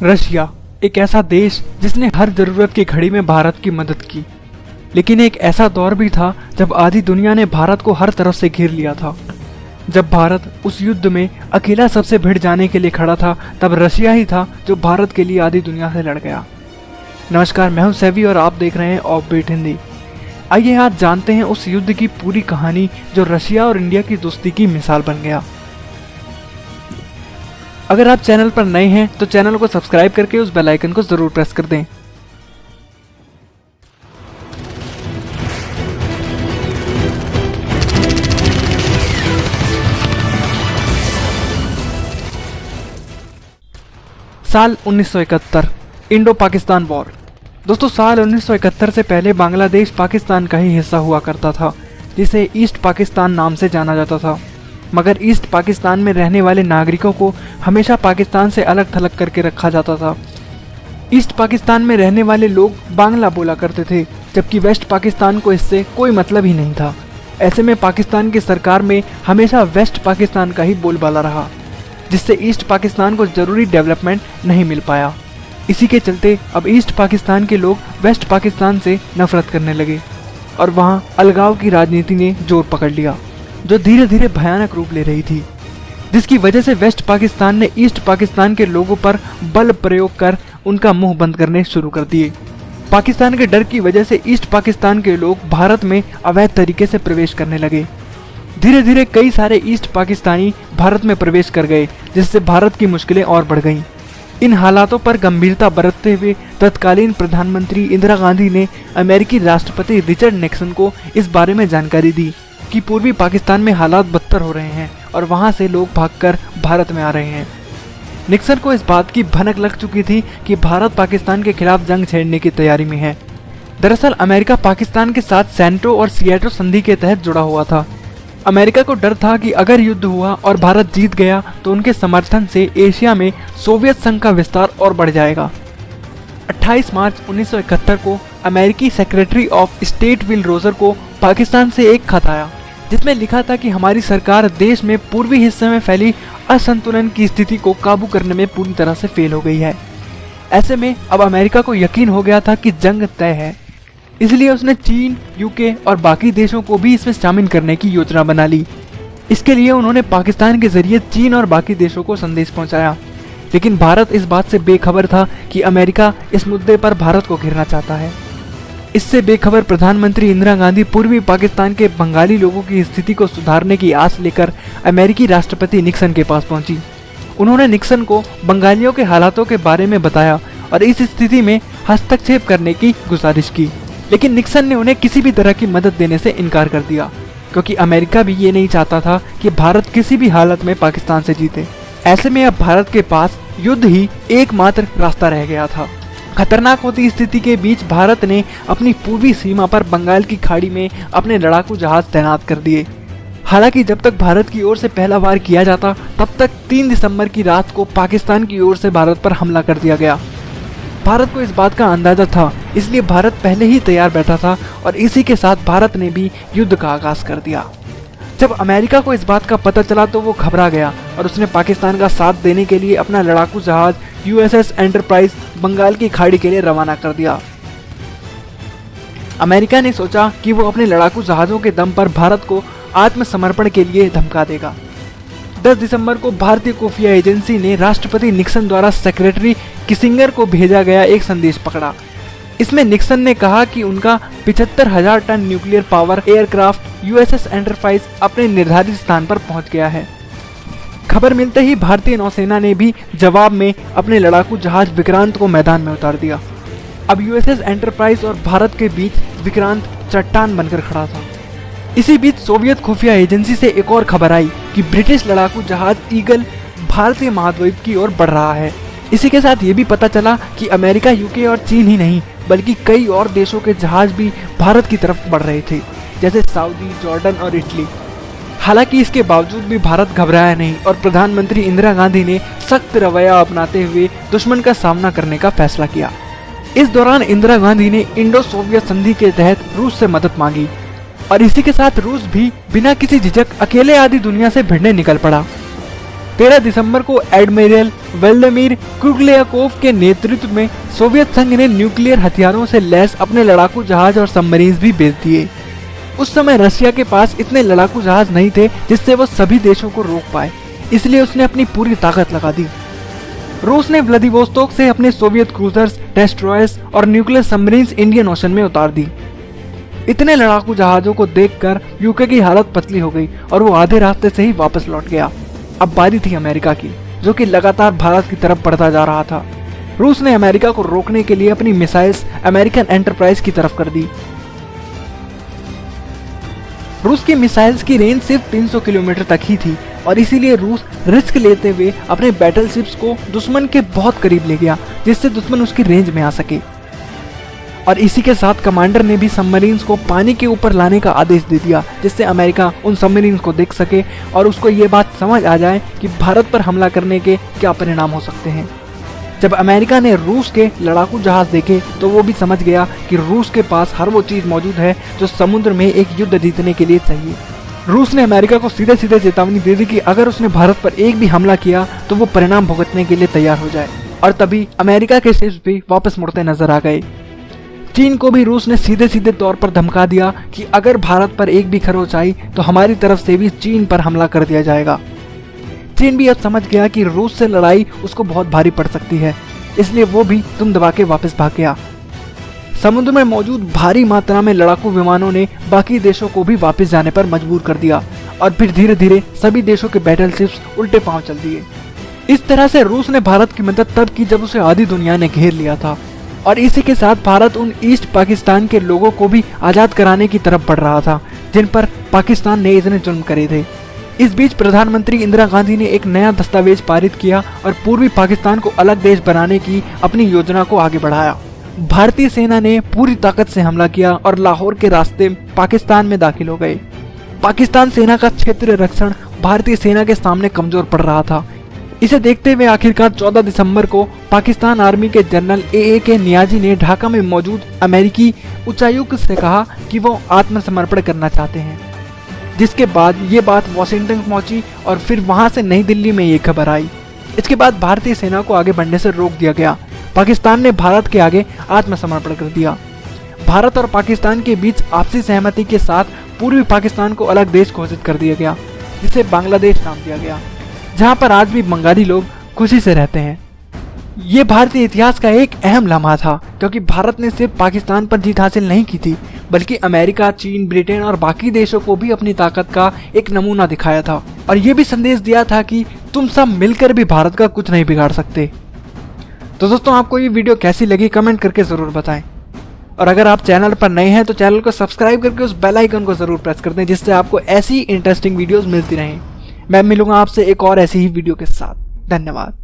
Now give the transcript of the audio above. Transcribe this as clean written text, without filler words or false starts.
Russia एक ऐसा देश जिसने हर जरूरत की घड़ी में भारत की मदद की, लेकिन एक ऐसा दौर भी था जब आधी दुनिया ने भारत को हर तरफ से घेर लिया था। जब भारत उस युद्ध में अकेला सबसे भिड़ जाने के लिए खड़ा था, तब रशिया ही था जो भारत के लिए आधी दुनिया से लड़ गया। नमस्कार, मैं हूं सैवी और आप देख रहे हैं ऑफबीट हिंदी। आइए आज जानते हैं उस युद्ध की पूरी कहानी जो रशिया और इंडिया की दोस्ती की मिसाल बन गया। अगर आप चैनल पर नए हैं तो चैनल को सब्सक्राइब करके उस बेल आइकन को जरूर प्रेस कर दें। साल 1971, इंडो पाकिस्तान वॉर। दोस्तों, साल 1971 से पहले बांग्लादेश पाकिस्तान का ही हिस्सा हुआ करता था, जिसे ईस्ट पाकिस्तान नाम से जाना जाता था। मगर ईस्ट पाकिस्तान में रहने वाले नागरिकों को हमेशा पाकिस्तान से अलग थलग करके रखा जाता था। ईस्ट पाकिस्तान में रहने वाले लोग बांग्ला बोला करते थे, जबकि वेस्ट पाकिस्तान को इससे कोई मतलब ही नहीं था। ऐसे में पाकिस्तान की सरकार में हमेशा वेस्ट पाकिस्तान का ही बोलबाला रहा, जिससे ईस्ट पाकिस्तान को जरूरी डेवलपमेंट नहीं मिल पाया। इसी के चलते अब ईस्ट पाकिस्तान के लोग वेस्ट पाकिस्तान से नफरत करने लगे और वहाँ अलगाव की राजनीति ने जोर पकड़ लिया, जो धीरे धीरे भयानक रूप ले रही थी, जिसकी वजह से वेस्ट पाकिस्तान ने ईस्ट पाकिस्तान के लोगों पर बल प्रयोग कर उनका मुंह बंद करने शुरू कर दिए। पाकिस्तान के डर की वजह से ईस्ट पाकिस्तान के लोग भारत में अवैध तरीके से प्रवेश करने लगे। धीरे धीरे कई सारे ईस्ट पाकिस्तानी भारत में प्रवेश कर गए, जिससे भारत की मुश्किलें और बढ़ गईं। इन हालातों पर गंभीरता बरतते हुए तत्कालीन प्रधानमंत्री इंदिरा गांधी ने अमेरिकी राष्ट्रपति रिचर्ड निक्सन को इस बारे में जानकारी दी कि पूर्वी पाकिस्तान में हालात बदतर हो रहे हैं और वहां से लोग भागकर भारत में आ रहे हैं। निक्सन को इस बात की भनक लग चुकी थी कि भारत पाकिस्तान के खिलाफ जंग छेड़ने की तैयारी में है। दरअसल अमेरिका पाकिस्तान के साथ सेंटो और सिएटो संधि के तहत जुड़ा हुआ था। अमेरिका को डर था कि अगर युद्ध हुआ और भारत जीत गया तो उनके समर्थन से एशिया में सोवियत संघ का विस्तार और बढ़ जाएगा। 28 मार्च 1971 को अमेरिकी secretary of state will Roger को पाकिस्तान से एक खत आया, जिसमें लिखा था कि हमारी सरकार देश में पूर्वी हिस्से में फैली असंतुलन की स्थिति को काबू करने में पूरी तरह से फेल हो गई है। ऐसे में अब अमेरिका को यकीन हो गया था कि जंग तय है, इसलिए उसने चीन, यूके और बाकी देशों को भी इसमें शामिल करने की योजना बना ली। इसके लिए उन्होंने पाकिस्तान के जरिए चीन और बाकी देशों को संदेश पहुंचाया, लेकिन भारत इस बात से बेखबर था कि अमेरिका इस मुद्दे पर भारत को घेरना चाहता है। इससे बेखबर प्रधानमंत्री इंदिरा गांधी पूर्वी पाकिस्तान के बंगाली लोगों की स्थिति को सुधारने की आस लेकर अमेरिकी राष्ट्रपति निक्सन के पास पहुंची। उन्होंने निक्सन को बंगालियों के हालातों के बारे में बताया और इस स्थिति में हस्तक्षेप करने की गुजारिश की, लेकिन निक्सन ने उन्हें किसी भी तरह की मदद देने से इनकार कर दिया, क्योंकि अमेरिका भी ये नहीं चाहता था कि भारत किसी भी हालत में पाकिस्तान से जीते। ऐसे में अब भारत के पास युद्ध ही एकमात्र रास्ता रह गया था। खतरनाक होती स्थिति के बीच भारत ने अपनी पूर्वी सीमा पर बंगाल की खाड़ी में अपने लड़ाकू जहाज तैनात कर दिए। हालांकि जब तक भारत की ओर से पहला वार किया जाता, तब तक 3 दिसंबर की रात को पाकिस्तान की ओर से भारत पर हमला कर दिया गया। भारत को इस बात का अंदाजा था, इसलिए भारत पहले ही तैयार बैठा था और इसी के साथ भारत ने भी युद्ध का आगाज कर दिया। जब अमेरिका को इस बात का पता चला तो वो घबरा गया और उसने पाकिस्तान का साथ देने के लिए अपना लड़ाकू जहाज USS एंटरप्राइज बंगाल की खाड़ी के लिए रवाना कर दिया। अमेरिका ने सोचा कि वो अपने लड़ाकू जहाजों के दम पर भारत को आत्मसमर्पण के लिए धमका देगा। 10 दिसंबर को भारतीय खुफिया एजेंसी ने राष्ट्रपति निक्सन द्वारा सेक्रेटरी किसिंगर को भेजा गया एक संदेश पकड़ा। इसमें निक्सन ने कहा कि उनका 75,000 ton nuclear power aircraft USS Enterprise अपने निर्धारित स्थान पर पहुंच गया है। खबर मिलते ही भारतीय नौसेना ने भी जवाब में अपने लड़ाकू जहाज विक्रांत को मैदान में उतार दिया। अब USS एंटरप्राइज और भारत के बीच विक्रांत चट्टान बनकर खड़ा था। इसी बीच सोवियत खुफिया एजेंसी से एक और खबर आई कि ब्रिटिश लड़ाकू जहाज ईगल भारतीय महाद्वीप की ओर बढ़ रहा है। इसी के साथ ये भी पता चला कि अमेरिका, यूके और चीन ही नहीं बल्कि कई और देशों के जहाज भी भारत की तरफ बढ़ रहे थे, जैसे सऊदी, जॉर्डन और इटली। हालांकि इसके बावजूद भी भारत घबराया नहीं और प्रधानमंत्री इंदिरा गांधी ने सख्त रवैया अपनाते हुए दुश्मन का सामना करने का फैसला किया। इस दौरान इंदिरा गांधी ने इंडो सोवियत संधि के तहत रूस से मदद मांगी और इसी के साथ रूस भी बिना किसी झिझक अकेले आधी दुनिया से भिड़ने निकल पड़ा। 13 दिसंबर को एडमिरल व्लादिमीर कुर्गलियाकोव के नेतृत्व में सोवियत संघ ने न्यूक्लियर हथियारों से लैस अपने लड़ाकू जहाज और सबमरीन भी भेज दिए। उस समय रशिया के पास इतने लड़ाकू जहाज नहीं थे जिससे वो सभी देशों को रोक पाए, इसलिए उसने अपनी पूरी ताकत लगा दी। रूस ने व्लादिवोस्तोक से अपने सोवियत क्रूजर्स, डेस्ट्रॉयर्स और न्यूक्लियर सबमरीन इंडियन ओशन में उतार दी। इतने लड़ाकू जहाजों को देखकर यूके की हालत पतली हो गई और वो आधे रास्ते से ही वापस लौट गया। अब बारी थी अमेरिका की, जो कि लगातार भारत की तरफ बढ़ता जा रहा था। रूस ने अमेरिका को रोकने के लिए अपनी मिसाइल्स अमेरिकन एंटरप्राइज की तरफ कर दी। रूस की मिसाइल्स की रेंज सिर्फ 300 किलोमीटर तक ही थी और इसीलिए रूस रिस्क लेते हुए अपने बैटलशिप्स को दुश्मन के बहुत करीब ले गया, जिससे दुश्मन उसकी रेंज में आ सके। और इसी के साथ कमांडर ने भी सबमरीन्स को पानी के ऊपर लाने का आदेश दे दिया, जिससे अमेरिका उन सबमरीन्स को देख सके और उसको ये बात समझ आ जाए कि भारत पर हमला करने के क्या परिणाम हो सकते हैं। जब अमेरिका ने रूस के लड़ाकू जहाज देखे तो वो भी समझ गया कि रूस के पास हर वो चीज मौजूद है जो समुद्र में एक युद्ध जीतने के लिए चाहिए। रूस ने अमेरिका को सीधे सीधे चेतावनी दे दी कि अगर उसने भारत पर एक भी हमला किया तो वो परिणाम भुगतने के लिए तैयार हो जाए। और तभी अमेरिका के शिप भी वापस मुड़ते नजर आ गए। चीन को भी रूस ने सीधे सीधे तौर पर धमका दिया कि अगर भारत पर एक भी खरोच आई तो हमारी तरफ से भी चीन पर हमला कर दिया जाएगा। चीन भी अब समझ गया कि रूस से लड़ाई उसको बहुत भारी पड़ सकती है, इसलिए वो भी दुम दबा के वापस भाग गया। समुद्र में मौजूद भारी मात्रा में लड़ाकू विमानों ने बाकी देशों को भी वापस जाने पर मजबूर कर दिया और फिर धीरे धीरे सभी देशों के बैटलशिप्स उल्टे पांव चल दिए। इस तरह से रूस ने भारत की मदद तब की जब उसे आधी दुनिया ने घेर लिया था और इसी के साथ भारत उन ईस्ट पाकिस्तान के लोगों को भी आजाद कराने की तरफ बढ़ रहा था जिन पर पाकिस्तान ने इतने जुल्म करे थे। इस बीच प्रधानमंत्री इंदिरा गांधी ने एक नया दस्तावेज पारित किया और पूर्वी पाकिस्तान को अलग देश बनाने की अपनी योजना को आगे बढ़ाया। भारतीय सेना ने पूरी ताकत से हमला किया और लाहौर के रास्ते पाकिस्तान में दाखिल हो गए। पाकिस्तान सेना का क्षेत्रीय रक्षण भारतीय सेना के सामने कमजोर पड़ रहा था। इसे देखते हुए आखिरकार 14 दिसंबर को पाकिस्तान आर्मी के जनरल ए.के. नियाजी ने ढाका में मौजूद अमेरिकी उच्चायुक्त से कहा कि वो आत्मसमर्पण करना चाहते हैं, जिसके बाद ये बात वॉशिंगटन पहुंची और फिर वहां से नई दिल्ली में ये खबर आई। इसके बाद भारतीय सेना को आगे बढ़ने से रोक दिया गया। पाकिस्तान ने भारत के आगे आत्मसमर्पण कर दिया। भारत और पाकिस्तान के बीच आपसी सहमति के साथ पूर्वी पाकिस्तान को अलग देश घोषित कर दिया गया, जिसे बांग्लादेश नाम दिया गया, जहां पर आज भी बंगाली लोग खुशी से रहते हैं। ये भारतीय इतिहास का एक अहम लम्हा था, क्योंकि भारत ने सिर्फ पाकिस्तान पर जीत हासिल नहीं की थी, बल्कि अमेरिका, चीन, ब्रिटेन और बाकी देशों को भी अपनी ताकत का एक नमूना दिखाया था और ये भी संदेश दिया था कि तुम सब मिलकर भी भारत का कुछ नहीं बिगाड़ सकते। तो दोस्तों, आपको ये वीडियो कैसी लगी कमेंट करके जरूर बताएं और अगर आप चैनल पर नए हैं तो चैनल को सब्सक्राइब करके उस बेल आइकन को जरूर प्रेस कर दें, जिससे आपको ऐसी इंटरेस्टिंग वीडियोस मिलती रहें। मैं मिलूंगा आपसे एक और ऐसी ही वीडियो के साथ। धन्यवाद।